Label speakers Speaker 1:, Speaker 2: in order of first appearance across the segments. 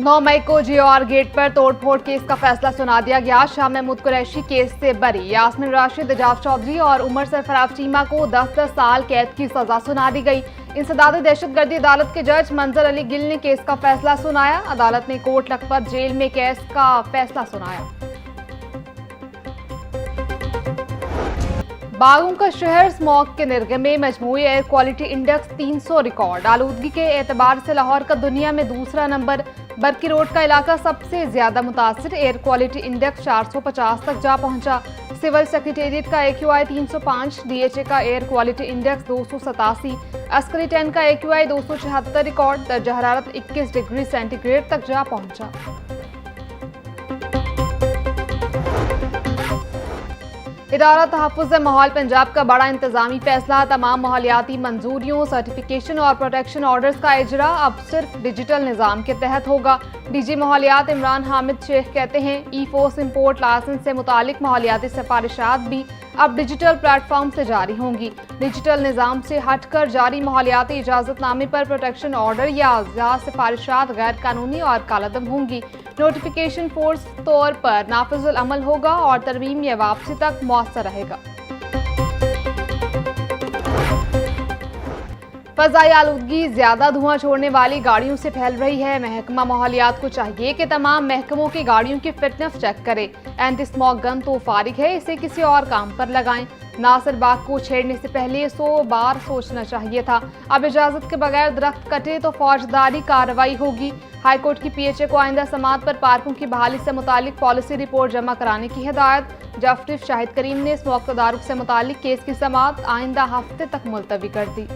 Speaker 1: 9 मई को जीओआर गेट पर तोड़फोड़ केस का फैसला सुना दिया गया। शाह महमूद कुरैशी केस से बरी, यास्मीन राशिद, एजाज चौधरी और उमर सरफराज चीमा को 10-10 साल कैद की सजा सुना दी गई। इंसदाद दहशतगर्दी अदालत के जज मंजर अली गिल ने केस का फैसला सुनाया। अदालत ने कोट लखपत जेल में केस का फैसला सुनाया। बागों का शहर स्मॉग के निर्गमे, मजमूई एयर क्वालिटी इंडेक्स 300 रिकॉर्ड। आलूदगी के एतबार से लाहौर का दुनिया में दूसरा नंबर। बरकी रोड का इलाका सबसे ज्यादा मुतासिर, एयर क्वालिटी इंडेक्स 450 तक जा पहुंचा। सिविल सेक्रेटेरिएट का AQI 305, DHA का एयर क्वालिटी इंडेक्स 287, अस्करी 10 का AQI 276 रिकॉर्ड। दर्जा हरारत 21 डिग्री सेंटीग्रेड तक जा पहुंचा। इदारा तहफ़्फ़ुज़ माहौल पंजाब का बड़ा इंतजामी फैसला, तमाम माहौलियाती मंजूरियों, सर्टिफिकेशन और प्रोटेक्शन ऑर्डर्स का इजरा अब सिर्फ डिजिटल निज़ाम के तहत होगा। DG माहौलियात इमरान हामिद शेख कहते हैं, ई-फोर्स इम्पोर्ट लाइसेंस से मुतालिक माहौलियाती सिफारिशात भी अब डिजिटल प्लेटफॉर्म से जारी होंगी। डिजिटल निज़ाम से हटकर जारी माहौलियाती इजाज़तनामे पर प्रोटेक्शन ऑर्डर या सिफारिशात गैर कानूनी और कालादम होंगी। नोटिफिकेशन फोर्स तौर पर नाफिजुल अमल होगा और तरमीम या वापसी तक मौसर रहेगा। फजाई आलूदगी ज्यादा धुआं छोड़ने वाली गाड़ियों से फैल रही है। महकमा माहौलियात को चाहिए कि तमाम महकमों की गाड़ियों की फिटनेस चेक करे। एंटी स्मॉग गन तो फारिग है, इसे किसी और काम पर लगाएं। नासिर बाग को छेड़ने से पहले 100 बार सोचना चाहिए था। अब इजाजत के बगैर दरख्त कटे तो फौजदारी कार्रवाई होगी। हाईकोर्ट की PHA को आइंदा समात पर पार्कों की बहाली से मुतालिक पॉलिसी रिपोर्ट जमा कराने की हिदायत। जस्टिस शाहिद करीम ने स्मॉग तदारुक से मुतालिक केस की समात आइंदा हफ्ते तक मुलतवी कर दी।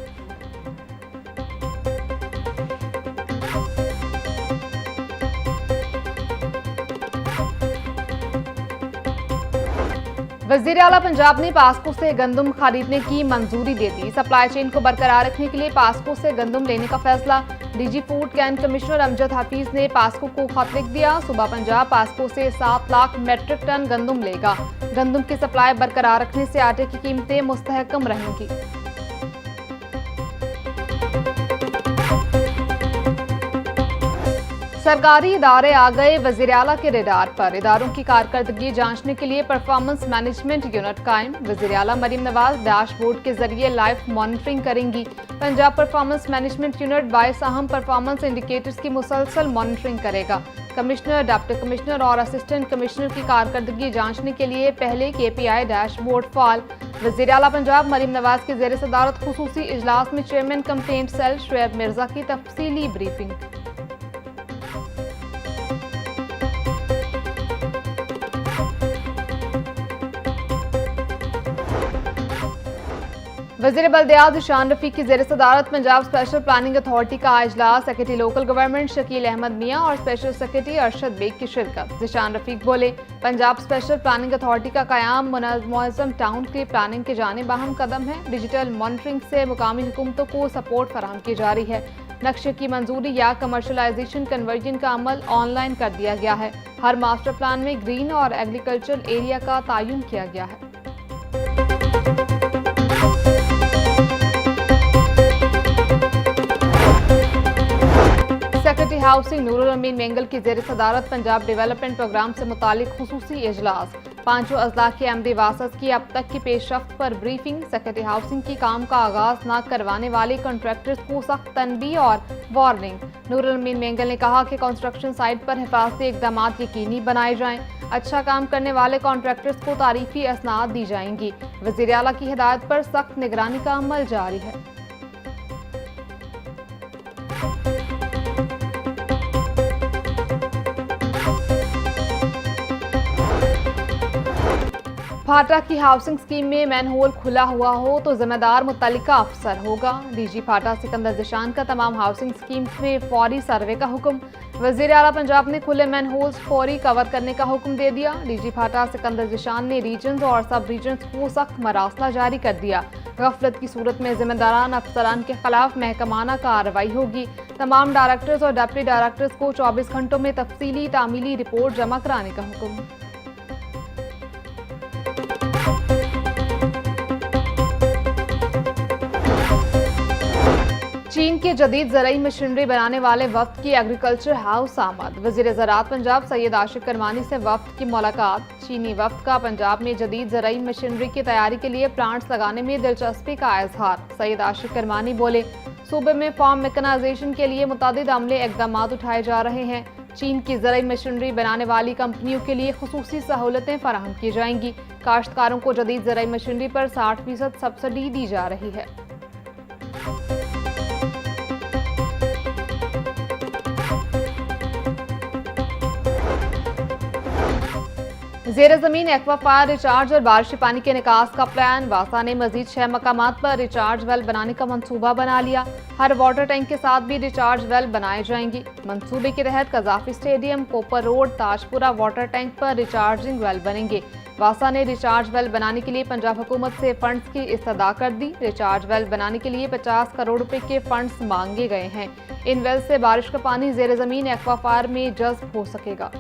Speaker 1: वज़ीर आला पंजाब ने पास्को से गंदम खरीदने की मंजूरी दे दी। सप्लाई चेन को बरकरार रखने के लिए पास्को से गंदम लेने का फैसला। DG food cant commissioner Amjad Hafeez ने पास्को को खत लिख दिया। सूबा पंजाब पास्को से 7 लाख मेट्रिक टन गंदम लेगा। गंदम की सप्लाई बरकरार रखने से आटे की कीमतें मुस्तहकम रहेंगी। सरकारी इदारे आ गए वज़ीर आला के रेडार पर। इदारों की कारकर्दगी जांचने के लिए परफॉर्मेंस मैनेजमेंट यूनिट कायम। वज़ीर आला मरीम नवाज डैशबोर्ड के जरिए लाइव मॉनिटरिंग करेंगी। पंजाब परफॉर्मेंस मैनेजमेंट यूनिट 22 अहम परफॉर्मेंस इंडिकेटर्स की मुसलसल मॉनिटरिंग करेगा। कमिश्नर, डिप्टी कमिश्नर और असिस्टेंट कमिश्नर की कारकर्दगी जांचने के लिए पहले KPI डैशबोर्ड फाल। वज़ीर आला पंजाब मरीम नवाज की ज़ेर सदारत खुसूसी इजलास में chairman complaint cell Shoaib Mirza की तफसीली ब्रीफिंग। वज़ीर बल्दियात ज़िशान रफ़ीक की ज़ेर सदारत पंजाब स्पेशल प्लानिंग अथॉरिटी का इजलास। Secretary local government Shakeel Ahmed Mian और स्पेशल सेक्रेटरी अरशद बेग की शिरकत। ज़िशान रफ़ीक बोले, पंजाब स्पेशल प्लानिंग अथॉरिटी का क़याम मुनज़्ज़म टाउन की प्लानिंग की जानिब अहम कदम है। डिजिटल मॉनिटरिंग से मुकामी हुकूमतों को सपोर्ट फराहम की जा रही है। नक्शे की मंजूरी या कमर्शलाइजेशन कन्वर्जन का अमल ऑनलाइन कर दिया गया है। हर मास्टर प्लान में ग्रीन और एग्रीकल्चरल एरिया का तयन किया गया है। सेक्रेटरी हाउसिंग नूरुल अमीन मेंगल की ज़ेर सदारत पंजाब डेवलपमेंट प्रोग्राम से मुतालिक खुसूसी इजलास। 5 अजला के अमदी वासत की अब तक की पेशरफ्त पर ब्रीफिंग। सेक्रेटरी हाउसिंग की काम का आगाज न करवाने वाले कॉन्ट्रैक्टर्स को सख्त तनबीह और वार्निंग। नूरुल अमीन मेंगल ने कहा कि कंस्ट्रक्शन साइट पर हिफाजती इकदाम यकीनी बनाए जाएं। अच्छा काम करने वाले कॉन्ट्रैक्टर्स को तारीफी असनाद दी जाएंगी। वज़ीर आला की हिदायत पर सख्त निगरानी का अमल जारी है। फाटा की हाउसिंग स्कीम में मैनहोल खुला हुआ हो तो जिम्मेदार मुतल्लिका अफसर होगा। DG फाटा सिकंदर ज़िशान का तमाम हाउसिंग स्कीम में फौरी सर्वे का हुक्म। वज़ीर आला पंजाब ने खुले मैनहोल्स फौरी कवर करने का हुक्म दे दिया। DG फाटा सिकंदर ज़िशान ने रीजन्स और सब रीजन्स को सख्त मरासला जारी कर दिया। गफलत की सूरत में जिम्मेदारान अफसरान के खिलाफ महकमाना कार्रवाई होगी। तमाम डायरेक्टर्स और डिप्टी डायरेक्टर्स को 24 घंटों में तफसीली तामीली रिपोर्ट जमा कराने का हुक्म। चीन की जदीद ज़राई मशीनरी बनाने वाले वफ्द की एग्रीकल्चर हाउस आमद। वज़ीर ज़राअत पंजाब सैयद आशिक करमानी से वफ्द की मुलाकात। चीनी वफ्द का पंजाब में जदीद ज़राई मशीनरी की तैयारी के लिए प्लांट्स लगाने में दिलचस्पी का इजहार। सैयद आशिक करमानी बोले, सूबे में फार्म मैकेनाइजेशन के लिए मुतअद्दिद अमले इक़दाम उठाए जा रहे हैं। चीन की ज़राई मशीनरी बनाने वाली कंपनियों के लिए खुसूसी सहूलतें फराहम की जाएंगी। काश्तकारों को जदीद ज़राई मशीनरी पर 60% सब्सिडी दी जा रही है। ज़ेर ज़मीन एक्वाफायर रिचार्ज और बारिशी पानी के निकास का प्लान। वासा ने मजीद 6 मकामात पर रिचार्ज वेल बनाने का मंसूबा बना लिया। हर वाटर टैंक के साथ भी रिचार्ज वेल बनाए जाएंगी। मंसूबे के तहत कजाफी स्टेडियम, कोपर रोड, ताजपुरा वाटर टैंक पर रिचार्जिंग वेल बनेंगे। वासा ने रिचार्ज वेल बनाने के लिए पंजाब हुकूमत से फंड्स की इस्तदा कर दी। रिचार्ज वेल बनाने के लिए 50 करोड़ रुपए के फंड्स मांगे गए हैं। इन वेल से बारिश का पानी ज़ेर ज़मीन एक्वाफायर में जज्ब हो सकेगा।